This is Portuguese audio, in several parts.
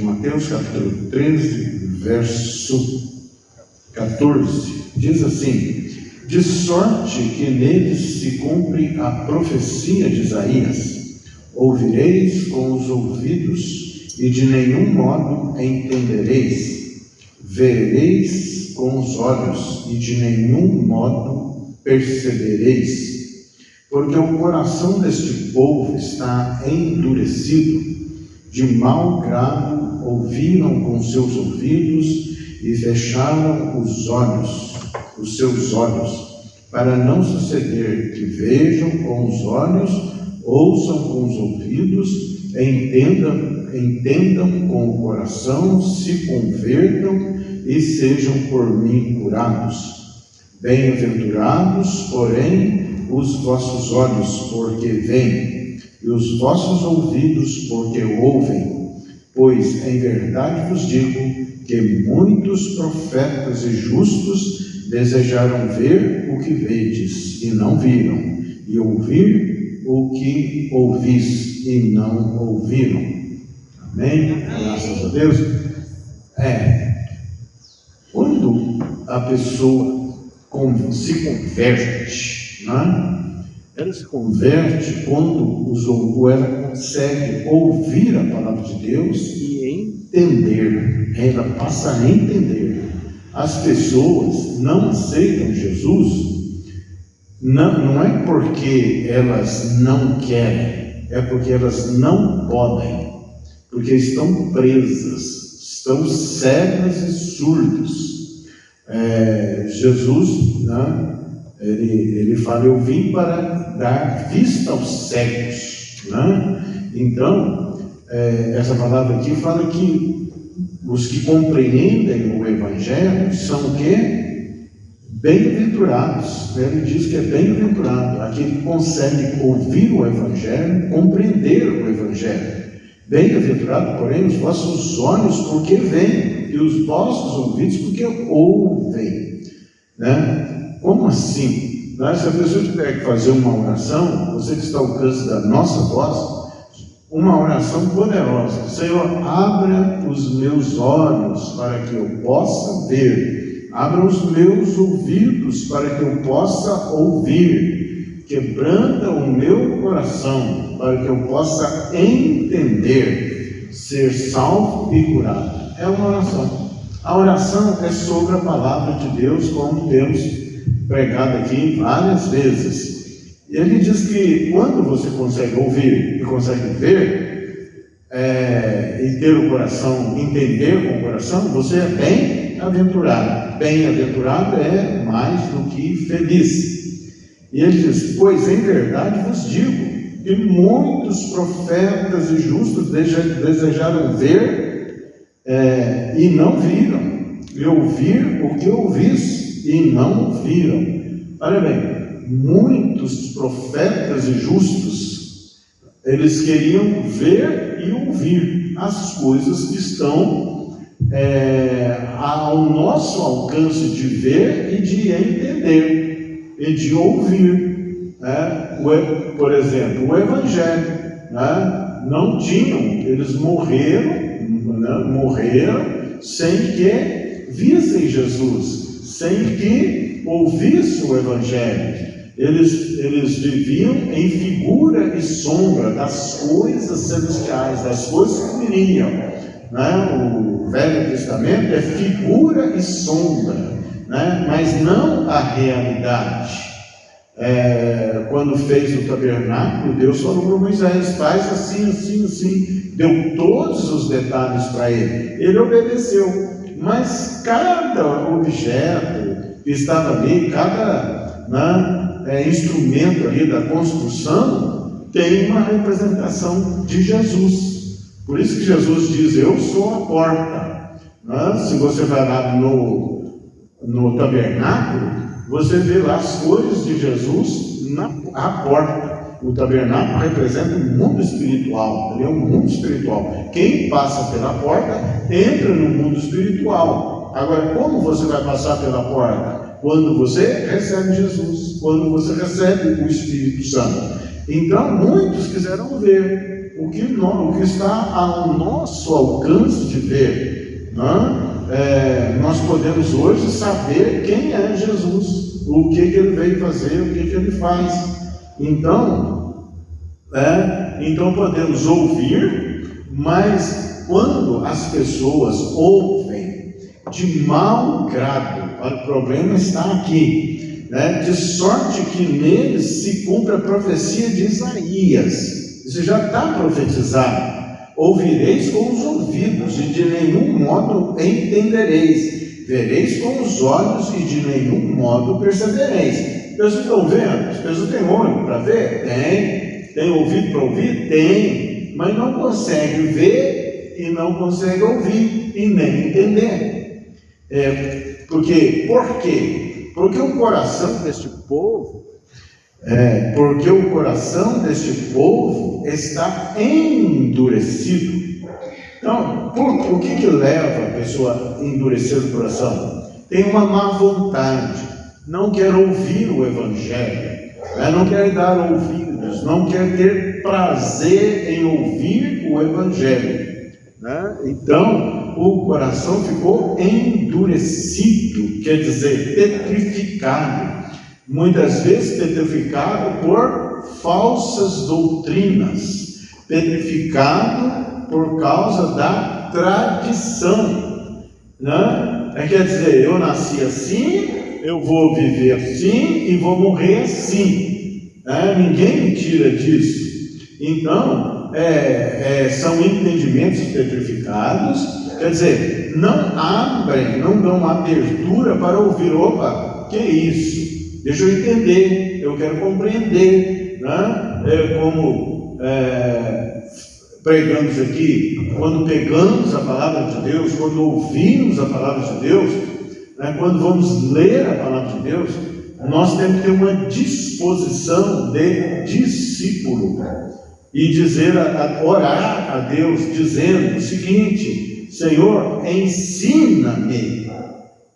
de Mateus, capítulo 13, verso 14, diz assim: de sorte que neles se cumpre a profecia de Isaías: ouvireis com os ouvidos e de nenhum modo entendereis, vereis com os olhos e de nenhum modo percebereis, porque o coração deste povo está endurecido, de mau grado ouviram com seus ouvidos e fecharam os seus olhos, para não suceder que vejam com os olhos, ouçam com os ouvidos, entendam com o coração, se convertam e sejam por mim curados. Bem-aventurados, porém, os vossos olhos, porque veem, e os vossos ouvidos, porque ouvem. Pois, em verdade vos digo, que muitos profetas e justos desejaram ver o que vedes, e não viram, e ouvir o que ouvis, e não ouviram. Amém? Graças a Deus. Quando a pessoa se converte, ela se converte quando ela consegue ouvir a palavra de Deus e entender. Ela passa a entender. As pessoas não aceitam Jesus, não é porque elas não querem, é porque elas não podem, porque estão presas, estão cegas e surdas. Jesus, ele fala: eu vim para dar vista aos cegos. Então, essa palavra aqui fala que os que compreendem o Evangelho são o quê? Bem-aventurados. Ele diz que é bem-aventurado aquele que consegue ouvir o Evangelho, compreender o Evangelho. Bem-aventurado, porém, os vossos olhos, porque veem, e os vossos ouvidos, porque ouvem. Como assim? Se a pessoa tiver que fazer uma oração, você que está ao alcance da nossa voz, uma oração poderosa: Senhor, abra os meus olhos para que eu possa ver, abra os meus ouvidos para que eu possa ouvir, quebranta o meu coração para que eu possa entender, ser salvo e curado. É uma oração. A oração é sobre a palavra de Deus, como temos pregado aqui várias vezes. E ele diz que quando você consegue ouvir e consegue ver, e ter o coração, entender com o coração, você é bem-aventurado. Bem-aventurado é mais do que feliz. E ele diz: pois em verdade vos digo que muitos profetas e justos desejaram ver e não viram, e ouvir o que ouvis, e não viram. Olha bem, muitos profetas e justos, eles queriam ver e ouvir as coisas que estão ao nosso alcance de ver e de entender, e de ouvir. Por exemplo, o Evangelho, não tinham, eles morreram sem que vissem Jesus, sem que ouvissem o Evangelho. Eles viviam em figura e sombra das coisas celestiais, das coisas que viriam. O Velho Testamento é figura e sombra, mas não a realidade. Quando fez o tabernáculo, Deus falou para Moisés: faz assim, assim, assim. Deu todos os detalhes para ele. Ele obedeceu, mas cada objeto que estava ali, cada instrumento ali da construção, tem uma representação de Jesus. Por isso que Jesus diz: eu sou a porta. Se você vai lá no tabernáculo, você vê lá as cores de Jesus à porta. O tabernáculo representa o mundo espiritual. Ele é um mundo espiritual. Quem passa pela porta entra no mundo espiritual. Agora, como você vai passar pela porta? Quando você recebe Jesus, quando você recebe o Espírito Santo. Então, muitos quiseram ver o que está ao nosso alcance de ver. Nós podemos hoje saber quem é Jesus, o que ele veio fazer, o que ele faz. Então podemos ouvir, mas quando as pessoas ouvem de mau grado, o problema está aqui, de sorte que neles se cumpre a profecia de Isaías. Isso já está profetizado. Ouvireis com os ouvidos e de nenhum modo entendereis, vereis com os olhos e de nenhum modo percebereis. As pessoas estão vendo? As pessoas têm olho para ver? Tem ouvido para ouvir? Tem, mas não consegue ver e não consegue ouvir e nem entender. Por quê? Porque o coração deste povo está endurecido. Então, o que leva a pessoa a endurecer o coração? Tem uma má vontade, não quer ouvir o Evangelho, não quer dar ouvidos, não quer ter prazer em ouvir o Evangelho. Então, o coração ficou endurecido, quer dizer, petrificado. Muitas vezes petrificado por falsas doutrinas, petrificado por causa da tradição, quer dizer, eu nasci assim, eu vou viver assim e vou morrer assim, ninguém me tira disso. Então, são entendimentos petrificados, quer dizer, não dão abertura para ouvir. Opa, que é isso? Deixa eu entender, eu quero compreender, como pregamos aqui, quando pegamos a palavra de Deus, quando ouvimos a palavra de Deus, quando vamos ler a palavra de Deus, nós temos que ter uma disposição de discípulo e orar a Deus, dizendo o seguinte: Senhor, ensina-me,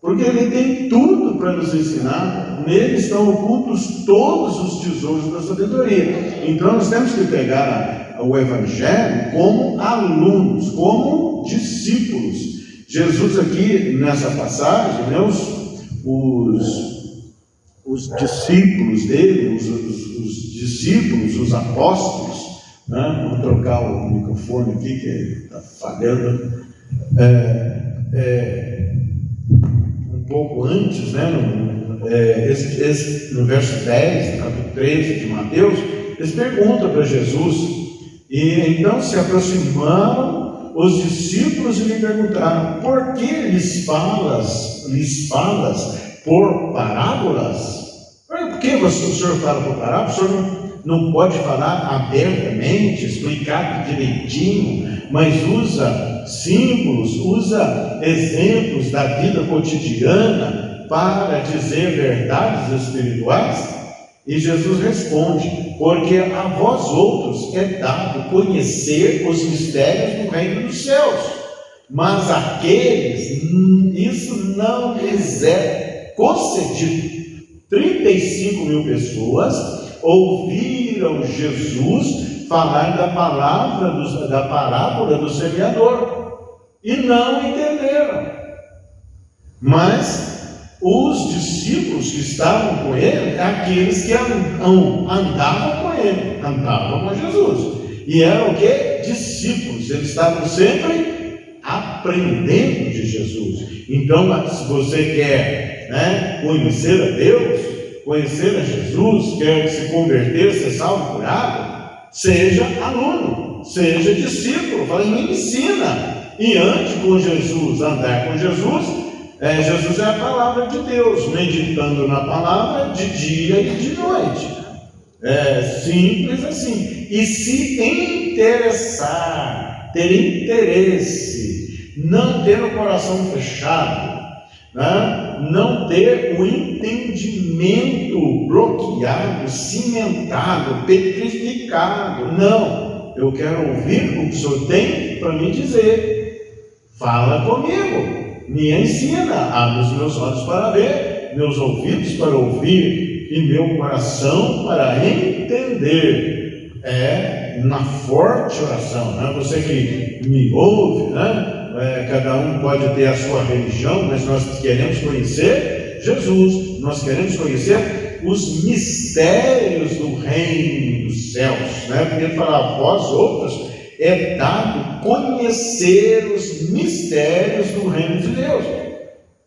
porque Ele tem tudo para nos ensinar, nele estão ocultos todos os tesouros da sabedoria. Então nós temos que pegar o Evangelho como alunos, como discípulos. Jesus aqui nessa passagem, os discípulos dele, os discípulos, os apóstolos, vamos trocar o microfone aqui que está falhando, um pouco antes, no verso 10, no capítulo 13 de Mateus, eles perguntam para Jesus, e então se aproximaram os discípulos e lhe perguntaram: por que lhes falas por parábolas? Por que o Senhor fala por parábolas? O Senhor não pode falar abertamente, explicar direitinho, mas usa símbolos, usa exemplos da vida cotidiana para dizer verdades espirituais? E Jesus responde: porque a vós outros é dado conhecer os mistérios do reino dos céus, mas aqueles, isso não lhes é concedido. 35 mil pessoas ouviram Jesus falar da parábola do semeador e não entenderam. Mas os discípulos que estavam com ele, aqueles que andavam com ele, andavam com Jesus, e eram o quê? Discípulos. Eles estavam sempre aprendendo de Jesus. Então, se você quer conhecer a Deus, conhecer a Jesus, quer se converter, ser salvo, curado, seja aluno, seja discípulo. Fala, me ensina, e ande com Jesus, andar com Jesus. Jesus é a palavra de Deus, meditando na palavra de dia e de noite. Simples assim. E se interessar, ter interesse, não ter o coração fechado, não ter o entendimento bloqueado, cimentado, petrificado. Não, eu quero ouvir o que o Senhor tem para me dizer. Fala comigo. Me ensina, abre os meus olhos para ver, meus ouvidos para ouvir e meu coração para entender. na forte oração, né? Você que me ouve, né? Cada um pode ter a sua religião, mas nós queremos conhecer Jesus, nós queremos conhecer os mistérios do reino dos céus, né? Porque ele fala, a vós outros é dado conhecer os mistérios do reino de Deus.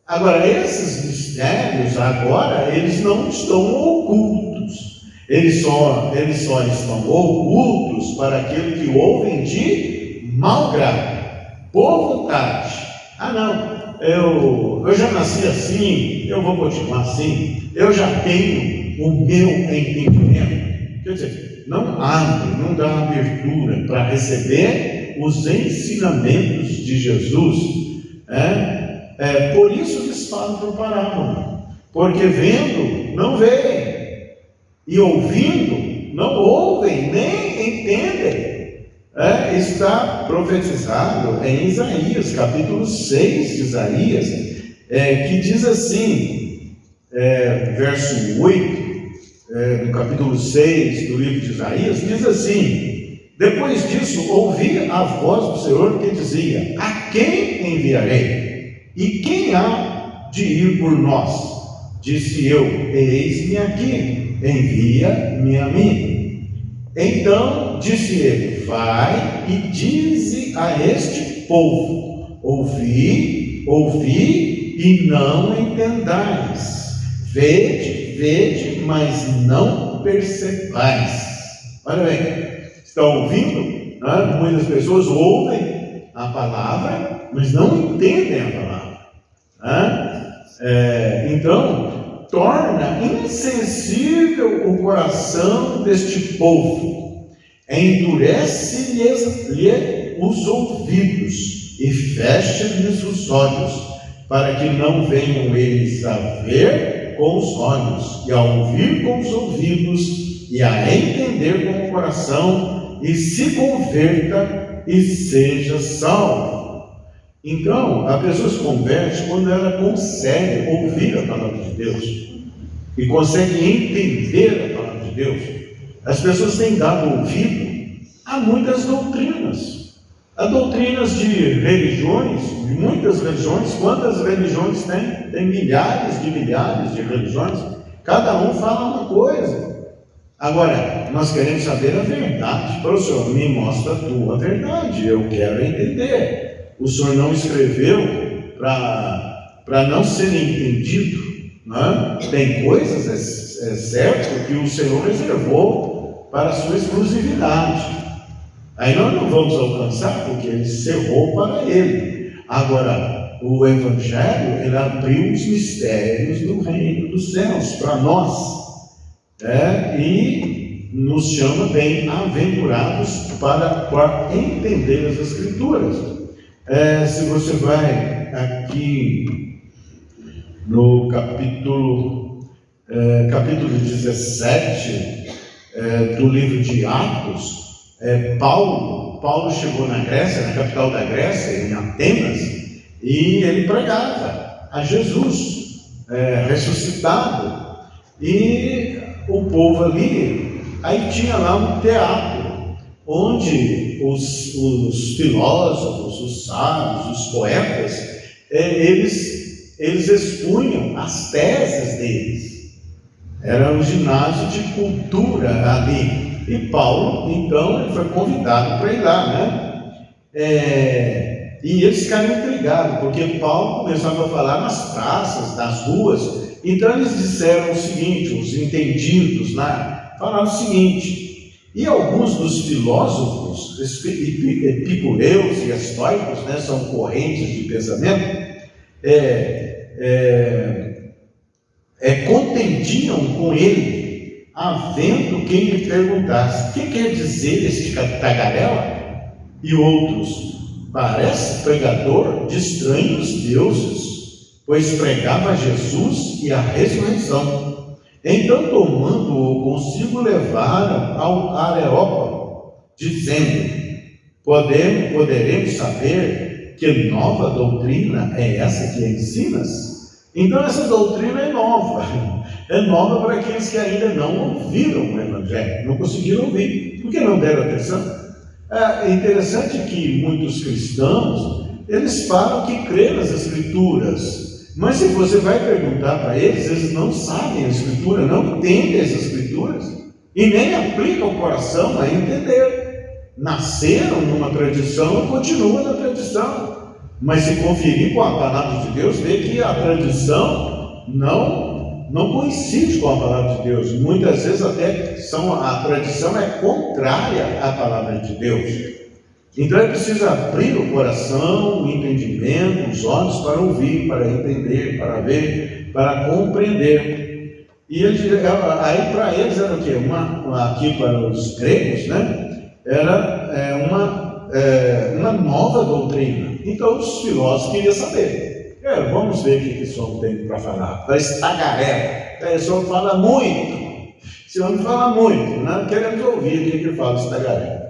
Agora, esses mistérios, agora, eles não estão ocultos, eles só estão ocultos para aquele que ouvem de mau grado, por vontade. Não, eu já nasci assim, eu vou continuar assim, eu já tenho o meu entendimento. Quer dizer, não abre, não dá abertura para receber os ensinamentos de Jesus. Por isso eles falam por parábola, porque vendo, não veem, e ouvindo, não ouvem, nem entendem. Está profetizado em Isaías, capítulo 6 de Isaías, que diz assim, verso 8, no capítulo 6 do livro de Isaías, diz assim: depois disso, ouvi a voz do Senhor que dizia: a quem enviarei? E quem há de ir por nós? Disse eu: eis-me aqui, envia-me a mim. Então disse ele: vai e dize a este povo: ouvi e não entendais, vede, mas não percebais. Olha bem, estão ouvindo, né? Muitas pessoas ouvem a palavra, mas não entendem a palavra, né? Então torna insensível o coração deste povo, endurece-lhe os ouvidos e fecha-lhes os olhos, para que não venham eles a ver com os olhos, e a ouvir com os ouvidos, e a entender com o coração, e se converta e seja salvo. Então, a pessoa se converte quando ela consegue ouvir a palavra de Deus e consegue entender a palavra de Deus. As pessoas têm dado ouvido a muitas doutrinas, a doutrinas de religiões, de muitas religiões. Quantas religiões tem? Tem milhares de religiões, cada um fala uma coisa. Agora, nós queremos saber a verdade. Para o Senhor, me mostra a tua verdade, eu quero entender. O Senhor não escreveu para não ser entendido, né? Tem coisas, é certo, que o Senhor reservou para a sua exclusividade. Aí nós não vamos alcançar, porque ele cerrou para ele. Agora, o Evangelho, ele abriu os mistérios do reino dos céus para nós, e nos chama bem-aventurados para entender as Escrituras. Se você vai aqui no capítulo 17 do livro de Atos, Paulo chegou na Grécia, na capital da Grécia, em Atenas, e ele pregava a Jesus ressuscitado, e o povo ali, aí tinha lá um teatro, onde os filósofos, os sábios, os poetas, eles expunham as teses deles. Era um ginásio de cultura ali. E Paulo, então, ele foi convidado para ir lá, né? E eles ficaram intrigados, porque Paulo começava a falar nas praças, nas ruas. Então eles disseram o seguinte, os entendidos lá, falaram o seguinte: e alguns dos filósofos epicureus e estoicos, né, são correntes de pensamento, contendiam com ele, havendo quem lhe perguntasse: o que quer dizer este tagarela? E outros: parece pregador de estranhos deuses, pois pregava Jesus e a ressurreição. Então, tomando-o consigo, levaram ao Areópago, dizendo: poderemos saber que nova doutrina é essa que ensinas? Então essa doutrina é nova. É nova para aqueles que ainda não ouviram o Evangelho, não conseguiram ouvir, porque não deram atenção. É interessante que muitos cristãos, eles falam que crê nas Escrituras, mas se você vai perguntar para eles não sabem a Escritura, não entendem as Escrituras, e nem aplicam o coração a entender. Nasceram numa tradição e continuam na tradição. Mas se conferir com a palavra de Deus, vê que a tradição não coincide com a palavra de Deus. Muitas vezes até a tradição é contrária à palavra de Deus. Então é preciso abrir o coração, o entendimento, os olhos para ouvir, para entender, para ver, para compreender. E aí para eles era o quê? Aqui para os gregos, né? Era uma nova doutrina. Então os filósofos queriam saber. Vamos ver o que esse homem tem para falar. Esse tagarela. Esse homem fala muito. Esse homem fala muito. Não queremos ouvir o que ele fala, esse tagarela.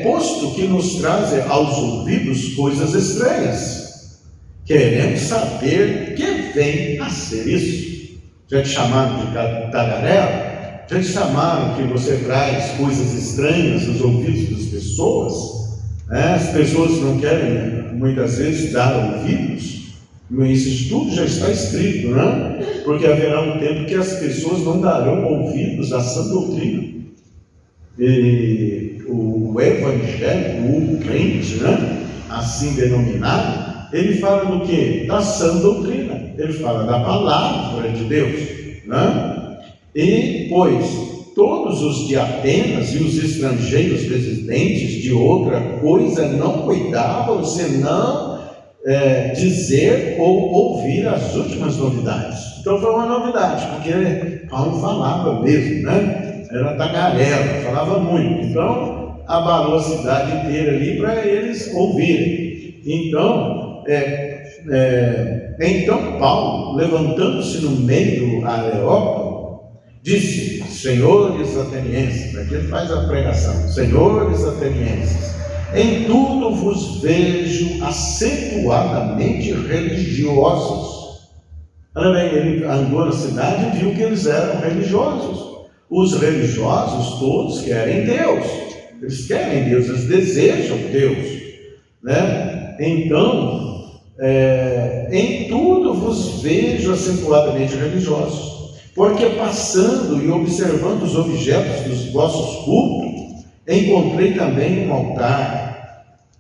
Posto que nos traz aos ouvidos coisas estranhas. Queremos saber que vem a ser isso. Já te chamaram de tagarela? Já te chamaram que você traz coisas estranhas nos ouvidos das pessoas? As pessoas não querem, muitas vezes, dar ouvidos. Isso tudo já está escrito, né? Porque haverá um tempo que as pessoas não darão ouvidos à sã doutrina. E o evangélico, o crente, né? Assim denominado, ele fala do quê? Da sã doutrina. Ele fala da palavra de Deus, né? E, pois, todos os de Atenas e os estrangeiros residentes de outra coisa não cuidavam senão dizer ou ouvir as últimas novidades. Então foi uma novidade, porque Paulo falava mesmo, né? Era tagarela, falava muito. Então abalou a cidade inteira ali para eles ouvirem. Então Paulo, levantando-se no meio do Areópago, disse: senhores atenienses, aqui ele faz a pregação, senhores atenienses, em tudo vos vejo acentuadamente religiosos. Olha bem, ele andou na cidade e viu que eles eram religiosos. Os religiosos todos querem Deus, eles querem Deus, eles desejam Deus, né? Então, em tudo vos vejo acentuadamente religiosos, porque passando e observando os objetos dos vossos cultos, encontrei também um altar,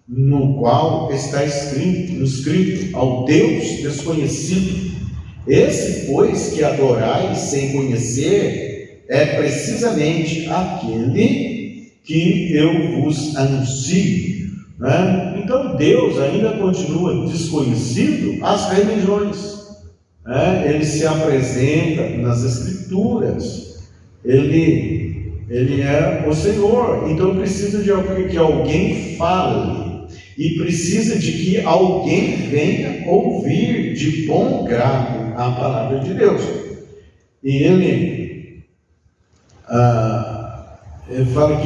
no qual está escrito ao Deus desconhecido. Esse, pois, que adorais sem conhecer, é precisamente aquele que eu vos anuncio, né? Então Deus ainda continua desconhecido às religiões. Ele se apresenta nas Escrituras, ele é o Senhor. Então precisa de que alguém fale, e precisa de que alguém venha ouvir de bom grado a palavra de Deus. E ele fala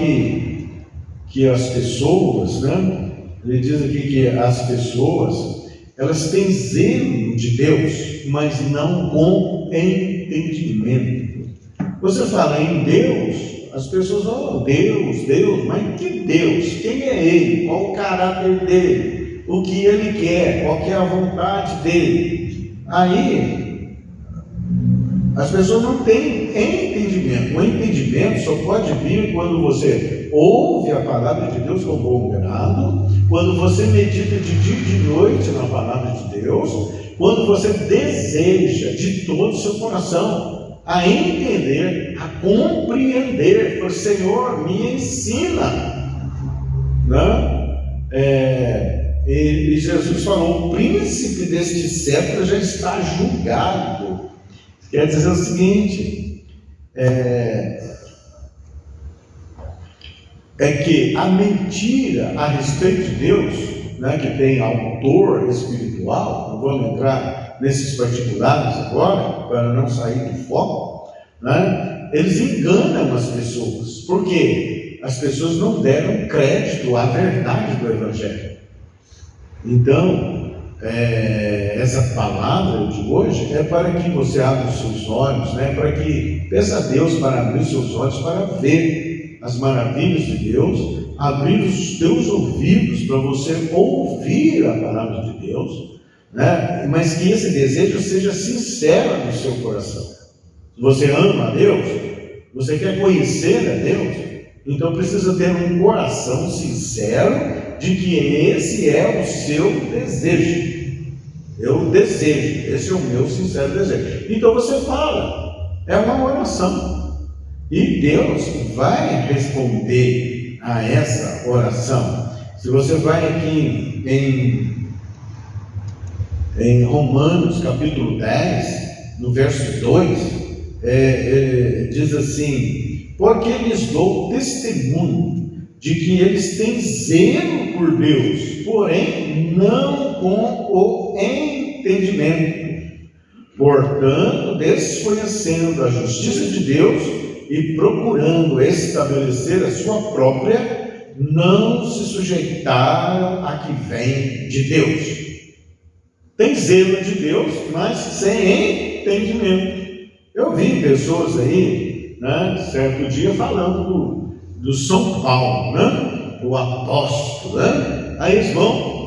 que as pessoas, né? Ele diz aqui que as pessoas, elas têm zelo de Deus, mas não com entendimento. Você fala em Deus, as pessoas, Deus, mas que Deus? Quem é Ele? Qual o caráter dele? O que Ele quer? Qual que é a vontade dele? Aí, as pessoas não têm entendimento. O entendimento só pode vir quando você ouve a palavra de Deus com bom grado, quando você medita de dia e de noite na palavra de Deus, quando você deseja de todo o seu coração a entender, a compreender. O Senhor me ensina, né? E Jesus falou: o príncipe deste século já está julgado. Quer dizer o seguinte, que a mentira a respeito de Deus, né, que tem autor espiritual, não vamos entrar nesses particulares agora, para não sair do foco, né, eles enganam as pessoas, porque as pessoas não deram crédito à verdade do Evangelho. Então, essa palavra de hoje é para que você abra os seus olhos, né? Para que peça a Deus para abrir os seus olhos para ver as maravilhas de Deus, abrir os teus ouvidos para você ouvir a palavra de Deus, né? Mas que esse desejo seja sincero no seu coração. Se você ama a Deus, você quer conhecer a Deus, então precisa ter um coração sincero de que esse é o seu desejo. Eu desejo, esse é o meu sincero desejo. Então você fala, é uma oração. E Deus vai responder a essa oração. Se você vai aqui em Romanos capítulo 10, no verso 2, diz assim: porque lhes dou testemunho de que eles têm zelo por Deus, porém não com o entendimento. Portanto, desconhecendo a justiça de Deus e procurando estabelecer a sua própria, não se sujeitaram a que vem de Deus. Tem zelo de Deus, mas sem entendimento. Eu vi pessoas aí, né, certo dia falando do São Paulo, né, o apóstolo, né? Aí eles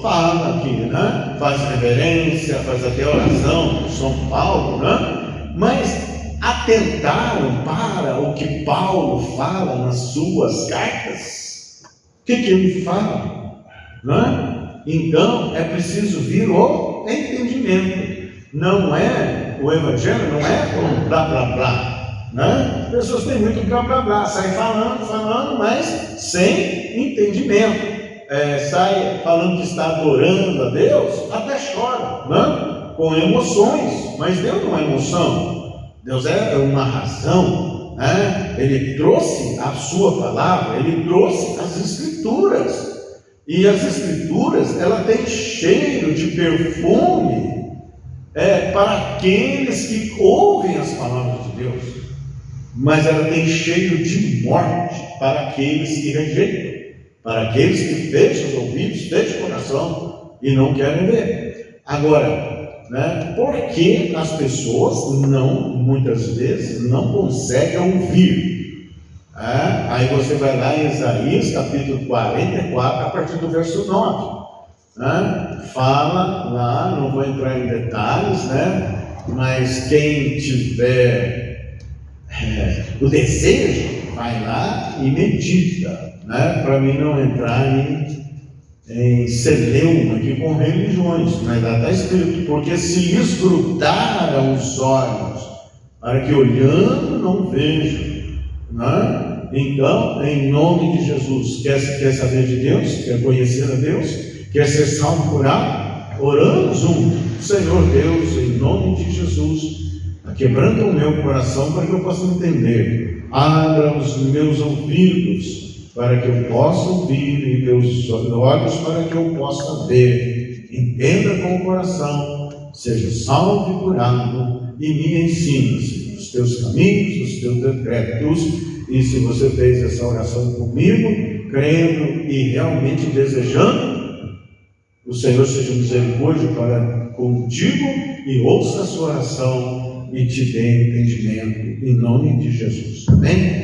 falam aqui, né, faz reverência, faz até oração do São Paulo, né? Mas atentaram para o que Paulo fala nas suas cartas. O que ele fala, né? Então é preciso vir o entendimento. Não é o evangelho, não é um blá blá blá, né? As pessoas têm muito blá blá blá, saem falando, mas sem entendimento. Sai falando que está adorando a Deus, até chora, né? Com emoções, mas Deus não é emoção. Deus é uma razão, né? Ele trouxe a sua palavra, ele trouxe as escrituras. E as escrituras, ela tem cheiro de perfume para aqueles que ouvem as palavras de Deus, mas ela tem cheiro de morte para aqueles que rejeitam, para aqueles que fecham os ouvidos, fecham o coração e não querem ver. Agora, né, por que as pessoas muitas vezes não conseguem ouvir? Aí você vai lá em Isaías capítulo 44, a partir do verso 9. Fala lá, não vou entrar em detalhes, né? Mas quem tiver o desejo, vai lá e medita, né? Para mim não entrar em celeuma aqui com religiões, mas lá está escrito: porque se lhes grudaram os olhos, para que olhando não vejam, né? Então, em nome de Jesus, quer saber de Deus, quer conhecer a Deus, quer ser salvo, curado? Oramos Senhor Deus, em nome de Jesus, quebrando o meu coração para que eu possa entender. Abra os meus ouvidos para que eu possa ouvir, e meus olhos para que eu possa ver. Entenda com o coração, seja salvo e curado, e me ensine os teus caminhos, os teus decretos. E se você fez essa oração comigo, crendo e realmente desejando, o Senhor seja misericórdia para contigo e ouça a sua oração e te dê entendimento, em nome de Jesus. Amém?